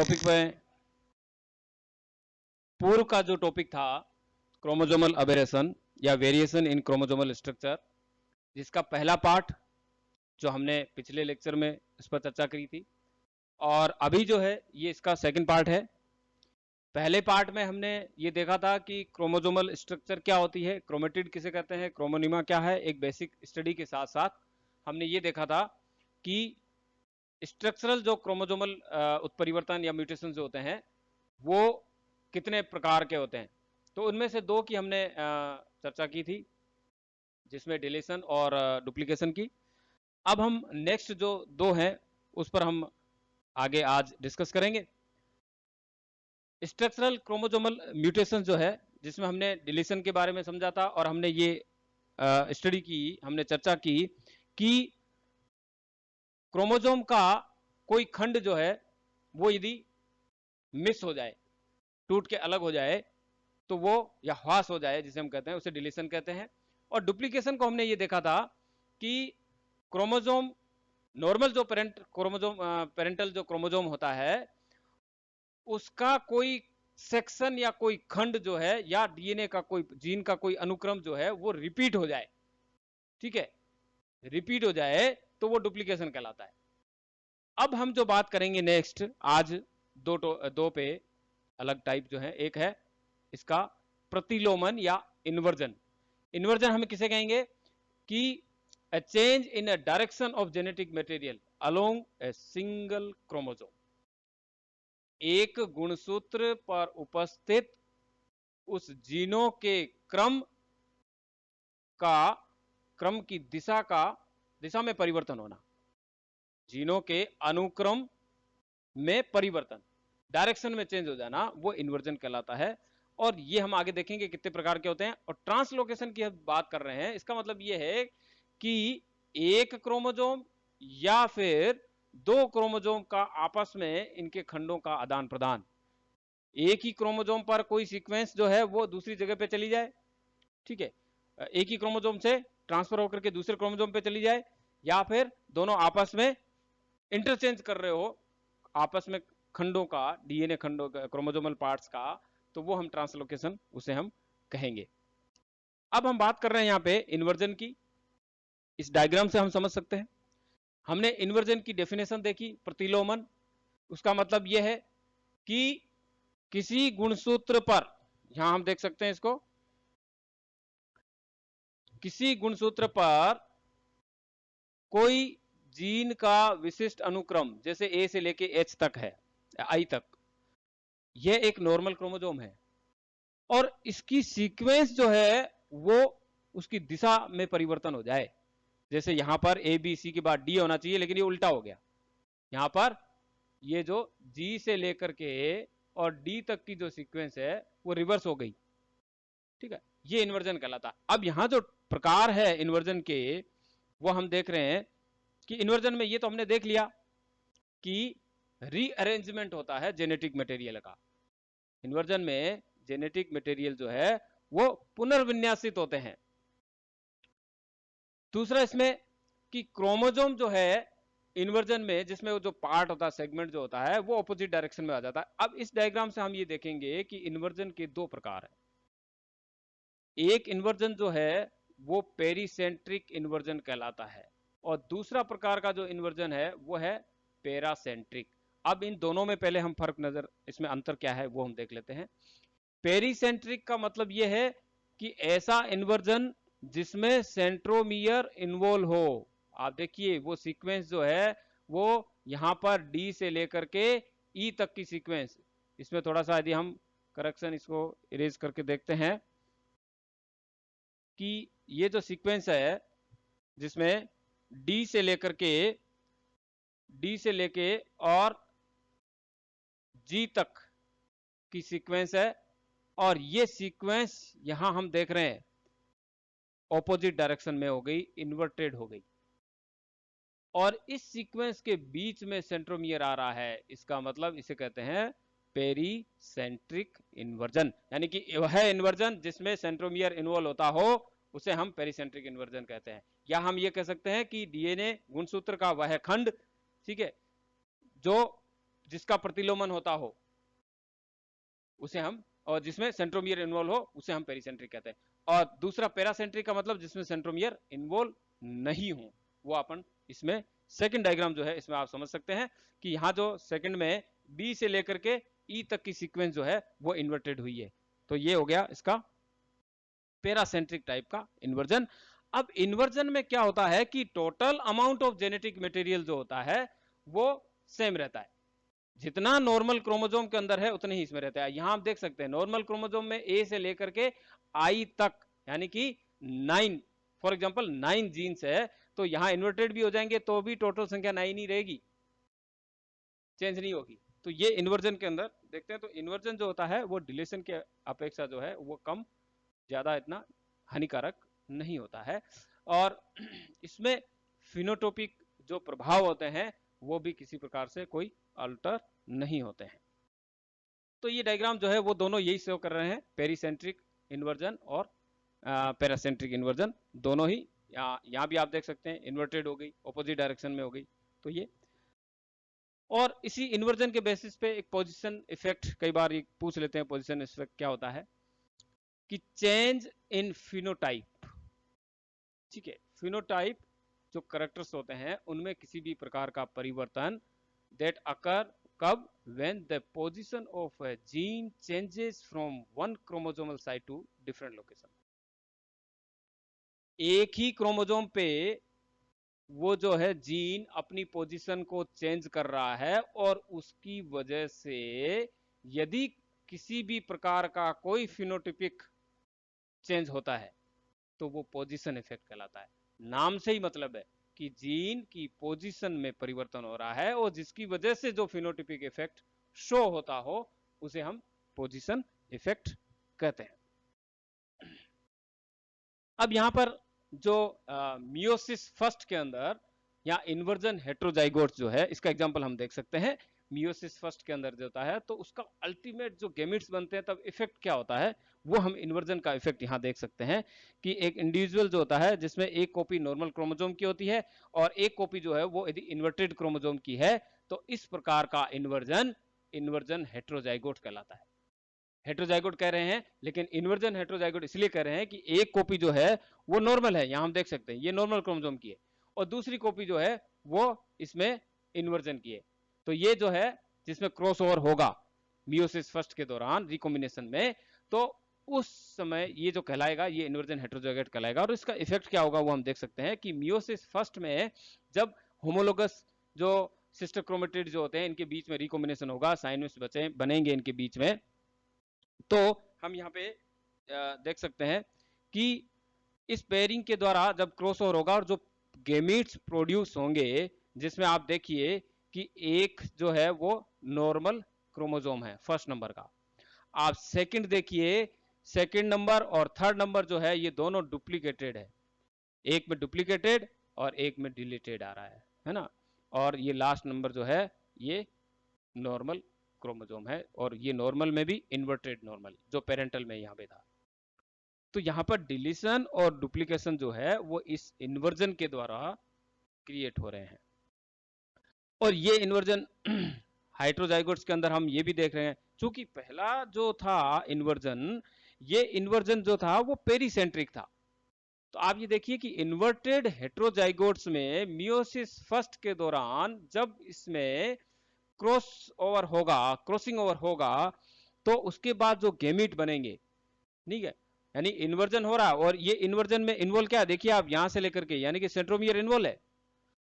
Topic पे पूर्व का जो टॉपिक था क्रोमोसोमल अबेरेशन या वेरिएशन इन क्रोमोसोमल स्ट्रक्चर, जिसका पहला पार्ट जो हमने पिछले लेक्चर में इस पर चर्चा करी थी, और अभी जो है ये इसका सेकंड पार्ट है। पहले पार्ट में हमने ये देखा था कि क्रोमोसोमल स्ट्रक्चर क्या होती है, क्रोमेटिड किसे कहते हैं, क्रोमोनिमा क्या है। एक बेसिक स्टडी के साथ साथ हमने ये देखा था कि स्ट्रक्चरल जो क्रोमोसोमल उत्परिवर्तन या म्यूटेशन जो होते हैं वो कितने प्रकार के होते हैं। तो उनमें से दो की हमने चर्चा की थी, जिसमें डिलीशन और डुप्लीकेशन की। अब हम नेक्स्ट जो दो हैं उस पर हम आगे आज डिस्कस करेंगे। स्ट्रक्चरल क्रोमोसोमल म्यूटेशन जो है, जिसमें हमने डिलीशन के बारे में समझा था और हमने ये स्टडी की, हमने चर्चा की कि क्रोमोसोम का कोई खंड जो है वो यदि मिस हो जाए, टूट के अलग हो जाए, तो वो या ह्रास हो जाए जिसे हम कहते हैं, उसे डिलीशन कहते हैं। और डुप्लीकेशन को हमने ये देखा था कि क्रोमोसोम नॉर्मल जो पेरेंटल जो क्रोमोसोम होता है उसका कोई सेक्शन या कोई खंड जो है या डीएनए का कोई जीन का कोई अनुक्रम जो है वो रिपीट हो जाए, ठीक है, रिपीट हो जाए तो वो डुप्लीकेशन कहलाता है। अब हम जो बात करेंगे नेक्स्ट आज दो पे अलग टाइप जो है, एक है इसका प्रतिलोमन या इन्वर्जन। इन्वर्जन हम किसे कहेंगे कि a change in a direction of genetic material along a single chromosome, एक गुणसूत्र पर उपस्थित उस जीनों के क्रम की दिशा में परिवर्तन होना, जीनों के अनुक्रम में परिवर्तन, डायरेक्शन में चेंज हो जाना, वो इन्वर्जन कहलाता है। और ये हम आगे देखेंगे कितने प्रकार के होते हैं। और ट्रांसलोकेशन की हम बात कर रहे हैं, इसका मतलब ये है कि एक क्रोमोसोम या फिर दो क्रोमोसोम का आपस में इनके खंडों का आदान प्रदान, एक ही क्रोमोसोम पर कोई सीक्वेंस जो है वो दूसरी जगह पे चली जाए, ठीक है, एक ही क्रोमोसोम से ट्रांसफर होकर के दूसरे क्रोमोसोम पे चली जाए, या फिर दोनों आपस में इंटरचेंज कर रहे हो आपस में खंडों का, डीएनए खंडों का, क्रोमोसोमल पार्ट्स का, तो वो हम ट्रांसलोकेशन उसे हम कहेंगे। अब हम बात कर रहे हैं यहां पे इन्वर्जन की। इस डायग्राम से हम समझ सकते हैं, हमने इन्वर्जन की डेफिनेशन देखी, प्रतिलोमन, उसका मतलब यह है कि किसी गुणसूत्र पर, यहां हम देख सकते हैं इसको, किसी गुणसूत्र पर कोई जीन का विशिष्ट अनुक्रम, जैसे ए से लेके एच तक है, आई तक, यह एक नॉर्मल क्रोमोसोम है, और इसकी सीक्वेंस जो है वो उसकी दिशा में परिवर्तन हो जाए। जैसे यहां पर ए बी सी के बाद डी होना चाहिए, लेकिन ये उल्टा हो गया, यहां पर ये जो जी से लेकर के और डी तक की जो सीक्वेंस है वो रिवर्स हो गई, ठीक है, ये इन्वर्जन कहलाता। अब यहां जो प्रकार है इन्वर्जन के वो हम देख रहे हैं कि इन्वर्जन में ये तो हमने देख लिया कि रीअरेंजमेंट होता है जेनेटिक मटेरियल का। इन्वर्जन में जेनेटिक मटेरियल जो है वो पुनर्विन्यासित होते हैं। दूसरा इसमें कि क्रोमोसोम जो है इन्वर्जन में, जिसमें वो जो पार्ट होता है, सेगमेंट जो होता है, वो ऑपोजिट डायरेक्शन में आ जाता है। अब इस डायग्राम से हम ये देखेंगे कि इन्वर्जन के दो प्रकार है। एक इन्वर्जन जो है वो पेरीसेंट्रिक इन्वर्जन कहलाता है, और दूसरा प्रकार का जो इन्वर्जन है वो है पेरासेंट्रिक। अब इन दोनों में पहले हम इसमें अंतर क्या है वो हम देख लेते हैं। पेरीसेंट्रिक का मतलब यह है कि ऐसा इन्वर्जन जिसमें सेंट्रोमियर इन्वॉल्व हो। आप देखिए वो सीक्वेंस जो है वो यहां पर डी से लेकर के ई तक की सीक्वेंस, इसमें थोड़ा सा यदि हम करेक्शन इसको इरेज करके देखते हैं कि ये जो सीक्वेंस है जिसमें डी से लेके और जी तक की सीक्वेंस है, और ये सीक्वेंस यहां हम देख रहे हैं ऑपोजिट डायरेक्शन में हो गई, इन्वर्टेड हो गई, और इस सीक्वेंस के बीच में सेंट्रोमियर आ रहा है। इसका मतलब इसे कहते हैं पेरीसेंट्रिक इन्वर्जन, यानी कि वह इन्वर्जन जिसमें सेंट्रोमियर इन्वॉल्व होता हो उसे हम पेरीसेंट्रिक इन्वर्जन कहते हैं। या हम ये कह सकते हैं कि डीएनए गुणसूत्र का वह खंड, ठीक है, जो जिसका प्रतिलोमन होता हो उसे हम, और जिसमें सेंट्रोमियर इन्वॉल्व हो उसे हम पेरिसेंट्रिक कहते हैं। और दूसरा पैरासेंट्रिक का मतलब जिसमें सेंट्रोमियर इन्वॉल्व नहीं हो, वो अपन इसमें सेकंड डायग्राम जो है इसमें आप समझ सकते हैं कि यहाँ जो सेकंड में बी से लेकर के ई तक की सीक्वेंस जो है वो इन्वर्टेड हुई है। तो ये हो गया इसका पैरासेंट्रिक टाइप का इन्वर्जन। अब इन्वर्जन में क्या होता है कि total amount of genetic material जो होता है वो सेम रहता है, जितना नॉर्मल क्रोमोसोम के अंदर है उतने ही इसमें रहता है। यहां आप देख सकते हैं नॉर्मल क्रोमोसोम में ए से लेकर के आई तक यानी कि 9, फॉर एग्जांपल 9 जीन्स है, तो यहां इन्वर्टेड भी हो जाएंगे तो भी टोटल संख्या 9 ही रहेगी, चेंज नहीं होगी। तो ये इन्वर्जन के अंदर देखते हैं। तो इन्वर्जन जो होता है वो डिलीशन के अपेक्षा जो है वो कम ज्यादा इतना हानिकारक नहीं होता है। और इसमें फिनोटोपिक जो प्रभाव होते हैं वो भी किसी प्रकार से कोई अल्टर नहीं होते हैं। तो ये डायग्राम जो है वो दोनों यही शो कर रहे हैं, पेरिसेंट्रिक इन्वर्जन और पैरासेंट्रिक इन्वर्जन दोनों ही। यहाँ भी आप देख सकते हैं इन्वर्टेड हो गई, ऑपोजिट डायरेक्शन में हो गई। तो ये, और इसी इन्वर्जन के बेसिस पे एक पोजीशन इफेक्ट कई बार ये पूछ लेते हैं, पोजीशन इफेक्ट क्या होता है कि चेंज इन फिनोटाइप। ठीक है, फिनोटाइप जो करेक्टर्स होते हैं उनमें किसी भी प्रकार का परिवर्तन दैट अकर कब, when the position of a gene changes from one chromosomal site to different location. एक ही क्रोमोसोम पे वो जो है जीन अपनी पोजीशन को चेंज कर रहा है और उसकी वजह से यदि किसी भी प्रकार का कोई फिनोटिपिक चेंज होता है तो वो पोजीशन इफेक्ट कहलाता है। नाम से ही मतलब है कि जीन की पोजीशन में परिवर्तन हो रहा है और जिसकी वजह से जो फिनोटिपिक इफेक्ट शो होता हो उसे हम पोजीशन इफेक्ट कहते हैं। अब यहां पर जो मियोसिस फर्स्ट के अंदर या इन्वर्जन हेट्रोजाइगोट जो है इसका एग्जांपल हम देख सकते हैं। मियोसिस फर्स्ट के अंदर जो होता है तो उसका अल्टीमेट जो गेमिट्स बनते हैं तब इफेक्ट क्या होता है वो हम इन्वर्जन का इफेक्ट यहां देख सकते हैं कि एक इंडिविजुअल जो होता है जिसमें एक कॉपी नॉर्मल क्रोमोसोम की होती है और एक कॉपी जो है वो यदि इन्वर्टेड क्रोमोसोम की है तो इस प्रकार का इन्वर्जन इन्वर्जन हेट्रोजाइगोट कहलाता है। हेट्रोजाइगोट कह रहे हैं लेकिन इन्वर्जन हेट्रोजाइगोट इसलिए कह रहे हैं कि एक कॉपी जो है वो नॉर्मल है, यहां हम देख सकते हैं ये नॉर्मल क्रोमोसोम की है, और दूसरी कॉपी जो है वो इसमें इन्वर्जन की है। तो ये जो है जिसमें क्रॉस ओवर होगा मियोसिस फर्स्ट के दौरान रिकॉम्बिनेशन में, तो उस समय ये जो कहलाएगा ये इन्वर्जन हेट्रोजाइगोट कहलाएगा। और इसका इफेक्ट क्या होगा वो हम देख सकते हैं कि मियोसिस फर्स्ट में जब होमोलोगस जो सिस्टर क्रोमेटिड जो होते हैं इनके बीच में रिकॉम्बिनेशन होगा, साइनस बचे बनेंगे इनके बीच में, तो हम यहाँ पे देख सकते हैं कि इस पेयरिंग के द्वारा जब क्रॉसओवर होगा और जो गेमीट्स प्रोड्यूस होंगे जिसमें आप देखिए कि एक जो है वो नॉर्मल क्रोमोसोम है फर्स्ट नंबर का, आप सेकंड देखिए सेकंड नंबर और थर्ड नंबर जो है ये दोनों डुप्लीकेटेड है, एक में डुप्लीकेटेड और एक में डिलीटेड आ रहा है ना, और ये लास्ट नंबर जो है ये नॉर्मल क्रोमोसोम है और ये नॉर्मल में भी इन्वर्टेड नॉर्मल जो पेरेंटल में यहाँ पे था। तो यहाँ पर डिलीशन और डुप्लीकेशन जो है वो इस इन्वर्जन के द्वारा क्रिएट हो रहे हैं। और ये इन्वर्जन हाइड्रोजाइगोट्स के अंदर हम ये भी देख रहे हैं, चूंकि पहला जो था इन्वर्जन, ये इन्वर्जन जो था वो पेरीसेंट्रिक था। तो आप ये देखिए कि इन्वर्टेड हेट्रोजाइगोट्स में मियोसिस फर्स्ट के दौरान जब इसमें क्रॉस ओवर होगा, क्रॉसिंग ओवर होगा, तो उसके बाद जो गेमिट बनेंगे, ठीक है, यानी इन्वर्जन हो रहा है और ये इन्वर्जन में इन्वॉल्व क्या है देखिए आप यहां से लेकर के यानी कि सेंट्रोमियर इन्वॉल्व है।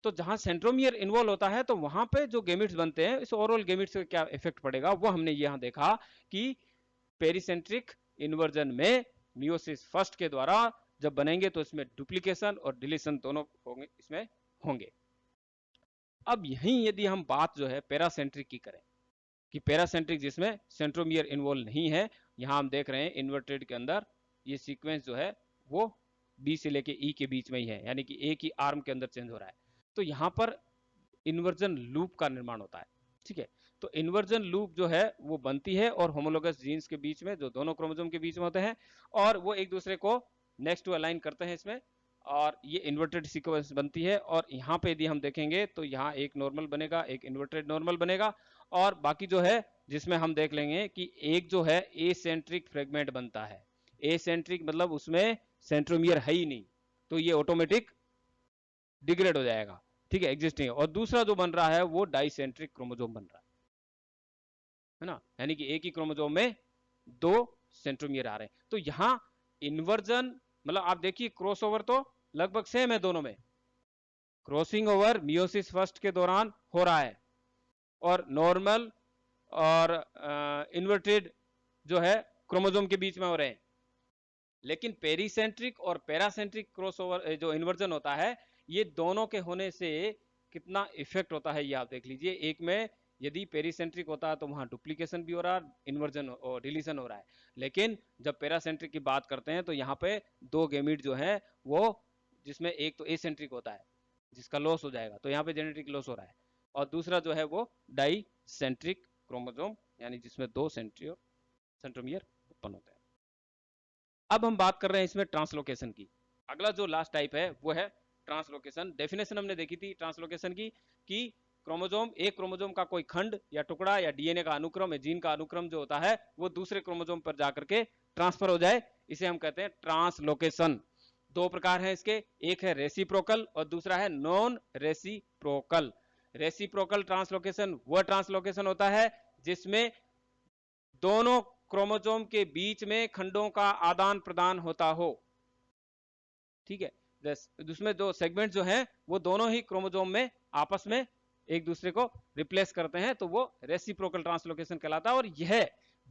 तो जहां सेंट्रोमियर इन्वॉल्व होता है तो वहां पे जो गेमिट्स बनते हैं इस ओवरऑल गेमिट्स का क्या इफेक्ट पड़ेगा वो हमने यहां देखा कि पेरीसेंट्रिक इन्वर्जन में मियोसिस फर्स्ट के द्वारा जब बनेंगे तो इसमें डुप्लीकेशन और डिलीशन दोनों होंगे, इसमें होंगे। अब यहीं यदि हम बात जो है पैरासेंट्रिक की करें कि पैरासेंट्रिक जिसमें सेंट्रोमियर इन्वॉल्व नहीं है, यहां हम देख रहे हैं इन्वर्टेड के अंदर ये सीक्वेंस जो है वो बी से लेके ई के बीच में ही है, यानी कि एक ही आर्म के अंदर चेंज हो रहा है। तो यहां पर इन्वर्जन लूप का निर्माण होता है। ठीक है, तो इन्वर्जन लूप जो है वो बनती है और होमोलोगस जीन्स के बीच में जो दोनों क्रोमोसोम के बीच में होते हैं और वो एक दूसरे को नेक्स्ट टू अलाइन करते हैं इसमें, और ये इन्वर्टेड सीक्वेंस बनती है। और यहाँ पे यदि हम देखेंगे तो यहाँ एक नॉर्मल बनेगा, एक इन्वर्टेड नॉर्मल बनेगा, और बाकी जो है जिसमें हम देख लेंगे कि एक जो है एसेंट्रिक फ्रेगमेंट बनता है। एसेंट्रिक मतलब उसमें सेंट्रोमियर है ही नहीं, तो ये ऑटोमेटिक डिग्रेड हो जाएगा, ठीक है, एग्जिस्टिंग। और दूसरा जो बन रहा है वो डाइसेंट्रिक क्रोमोजोम बन रहा है ना, यानी कि एक ही क्रोमोजोम में दो सेंट्रोमियर आ रहे हैं। तो यहां इन्वर्जन मतलब आप देखिए क्रॉसओवर तो लगभग सेम है दोनों में, क्रॉसिंग ओवर मियोसिस फर्स्ट के दौरान हो रहा है और नॉर्मल और इन्वर्टेड जो है क्रोमोजोम के बीच में हो रहे हैं। लेकिन पेरीसेंट्रिक और पैरासेंट्रिक क्रॉसओवर जो इन्वर्जन होता है, ये दोनों के होने से कितना इफेक्ट होता है ये आप देख लीजिए। एक में यदि पेरीसेंट्रिक होता है तो वहां डुप्लीकेशन भी हो रहा है, इन्वर्जन और डिलीशन हो रहा है। लेकिन जब पैरासेंट्रिक की बात करते हैं तो यहाँ पे दो गेमिट जो है वो, जिसमें एक तो एसेंट्रिक होता है जिसका लॉस हो जाएगा, तो यहाँ पे जेनेटिक लॉस हो रहा है, और दूसरा जो है वो डाइसेंट्रिक क्रोमोजोम यानी जिसमें दो सेंट्रोमियर उत्पन्न होते हैं। अब हम बात कर रहे हैं इसमें ट्रांसलोकेशन की। अगला जो लास्ट टाइप है वो है ट्रांसलोकेशन। डेफिनेशन हमने देखी थी ट्रांसलोकेशन की कि क्रोमोजोम, एक क्रोमोजोम का कोई खंड या टुकड़ा या डीएनए का अनुक्रम या जीन का अनुक्रम जो होता है वो दूसरे क्रोमोजोम पर जाकर के ट्रांसफर हो जाए, इसे हम कहते हैं ट्रांसलोकेशन। दो प्रकार हैं इसके, एक है रेसिप्रोकल और दूसरा है नॉन रेसिप्रोकल। रेसिप्रोकल ट्रांसलोकेशन वह ट्रांसलोकेशन होता है जिसमें दोनों क्रोमोजोम के बीच में खंडों का आदान प्रदान होता हो, ठीक है। उसमें जो सेगमेंट जो है वो दोनों ही क्रोमोजोम में आपस में एक दूसरे को रिप्लेस करते हैं, तो वो रेसिप्रोकल ट्रांसलोकेशन कहलाता है। और यह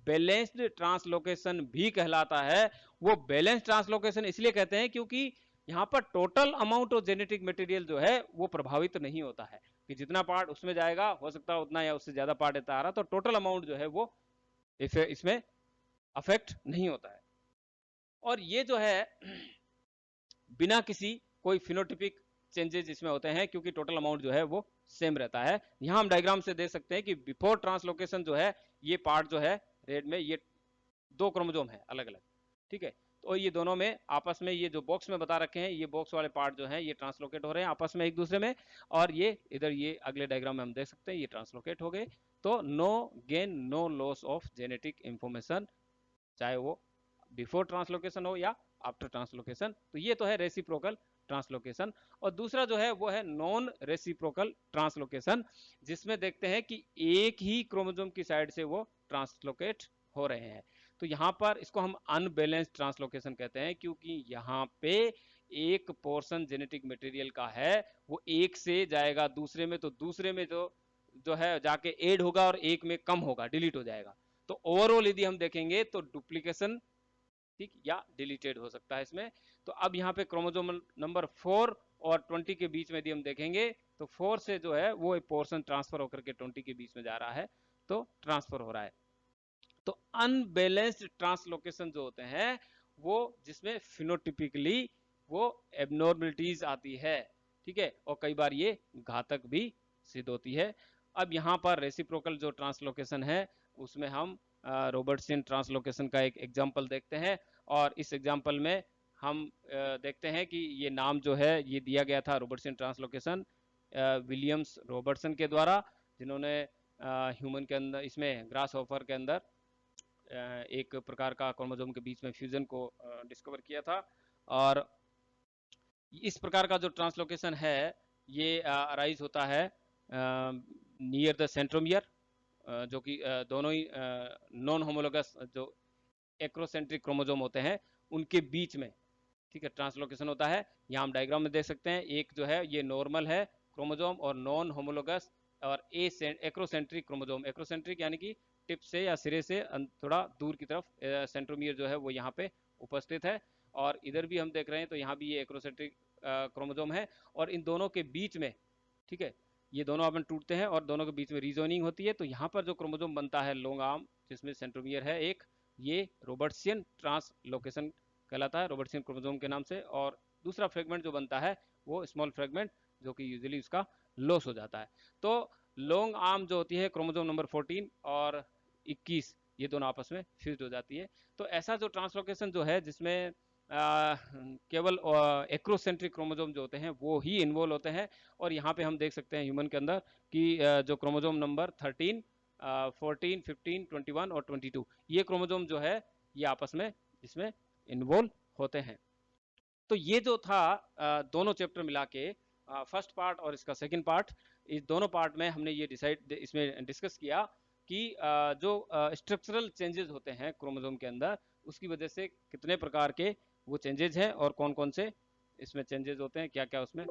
बैलेंस्ड ट्रांसलोकेशन भी कहलाता है। वो बैलेंस ट्रांसलोकेशन इसलिए कहते हैं क्योंकि यहां पर total amount of genetic material जो है वो प्रभावित नहीं होता है, कि जितना पार्ट उसमें जाएगा हो सकता है उतना या उससे ज्यादा पार्ट इतना आ रहा, तो टोटल अमाउंट जो है वो इसमें अफेक्ट नहीं होता है। और ये जो है बिना किसी कोई फिनोटिपिक चेंजेस इसमें होते हैं, क्योंकि टोटल अमाउंट जो है वो सेम रहता है। यहां हम डायग्राम से देख सकते हैं कि बिफोर ट्रांसलोकेशन जो है ये पार्ट जो है रेड में, ये दो क्रोमोजोम है अलग अलग, ठीक है। तो ये दोनों में आपस में, ये जो बॉक्स में बता रखे हैं, ये बॉक्स वाले पार्ट जो है ये ट्रांसलोकेट हो रहे हैं आपस में एक दूसरे में, और ये इधर ये अगले डायग्राम में हम देख सकते हैं ये ट्रांसलोकेट हो गए। तो no gain no loss of genetic information, चाहे वो बिफोर ट्रांसलोकेशन हो या आफ्टर ट्रांसलोकेशन। तो ये तो है रेसिप्रोकल ट्रांसलोकेशन। और दूसरा जो है वो है नॉन रेसिप्रोकल ट्रांसलोकेशन, जिसमें देखते हैं कि एक ही क्रोमोसोम की साइड से वो ट्रांसलोकेट हो रहे हैं। तो यहाँ पर इसको हम अनबैलेंस्ड ट्रांसलोकेशन कहते हैं, क्योंकि यहाँ पे एक पोर्शन जेनेटिक मटेरियल का है वो एक से जाएगा दूसरे में, तो दूसरे में जो जो है जाके ऐड होगा और एक में कम होगा, डिलीट हो जाएगा। तो ओवरऑल यदि हम देखेंगे तो डुप्लीकेशन, ठीक, या डिलीटेड हो सकता है इसमें। तो अब यहाँ पे क्रोमोसोम नंबर 4 और 20 के बीच में यदि हम देखेंगे तो 4 से जो है वो एक पोर्शन ट्रांसफर होकर के 20 के बीच में जा रहा है, तो ट्रांसफर हो रहा है। तो अनबैलेंस्ड ट्रांसलोकेशन जो होते हैं वो जिसमें फिनोटिपिकली वो एबनॉर्मलिटीज आती है, ठीक है, और कई बार ये घातक भी सिद्ध होती है। अब यहाँ पर रेसिप्रोकल जो ट्रांसलोकेशन है उसमें हम रॉबर्टसन ट्रांसलोकेशन का एक एग्जाम्पल देखते हैं, और इस एग्जाम्पल में हम देखते हैं कि ये नाम जो है ये दिया गया था रॉबर्टसन ट्रांसलोकेशन विलियम्स रॉबर्टसन के द्वारा, जिन्होंने ह्यूमन के अंदर, इसमें ग्रास हॉपर के अंदर एक प्रकार का क्रोमोसोम के बीच में फ्यूजन को डिस्कवर किया था। और इस प्रकार का जो ट्रांसलोकेशन है ये अराइज होता है नियर द सेंट्रोमियर, जो कि दोनों ही नॉन होमोलोगस जो एक्रोसेंट्रिक क्रोमोसोम होते हैं उनके बीच में, ठीक है, ट्रांसलोकेशन होता है। यहाँ हम डायग्राम में देख सकते हैं, एक जो है ये नॉर्मल है क्रोमोसोम और नॉन होमोलोगस और एक्रोसेंट्रिक क्रोमोसोम, एक्रोसेंट्रिक यानी कि टिप से या सिरे से थोड़ा दूर की तरफ सेंट्रोमियर जो है वो यहाँ पे उपस्थित है। और इधर भी हम देख रहे हैं तो यहाँ भी ये एक्रोसेंट्रिक क्रोमोसोम है, और इन दोनों के बीच में, ठीक है, ये दोनों आपन टूटते हैं और दोनों के बीच में रीजोनिंग होती है। तो यहाँ पर जो क्रोमोसोम बनता है लॉन्ग आर्म जिसमें सेंट्रोमियर है एक, ये रॉबर्टसियन ट्रांसलोकेशन कहलाता है, रॉबर्टसियन क्रोमोसोम के नाम से। और दूसरा फ्रेगमेंट जो बनता है वो स्मॉल फ्रेगमेंट, जो कि यूजुअली उसका लॉस हो जाता है। तो लॉन्ग आर्म जो होती है क्रोमोसोम नंबर 14 और 21, ये दोनों आपस में फ्यूज हो जाती है। तो ऐसा जो ट्रांसलोकेशन जो है जिसमें केवल एक्रोसेंट्रिक क्रोमोसोम जो होते हैं वो ही इन्वॉल्व होते हैं। और यहाँ पे हम देख सकते हैं ह्यूमन के अंदर कि जो क्रोमोसोम नंबर 13 14, 15, 21 और 22, ये क्रोमोजोम जो है ये आपस में इसमें इन्वॉल्व होते हैं। तो ये जो था दोनों चैप्टर मिला के, फर्स्ट पार्ट और इसका सेकंड पार्ट, इस दोनों पार्ट में हमने ये डिसाइड इसमें डिस्कस किया कि जो स्ट्रक्चरल चेंजेस होते हैं क्रोमोसोम के अंदर, उसकी वजह से कितने प्रकार के वो चेंजेस हैं और कौन कौन से इसमें चेंजेस होते हैं, क्या क्या उसमें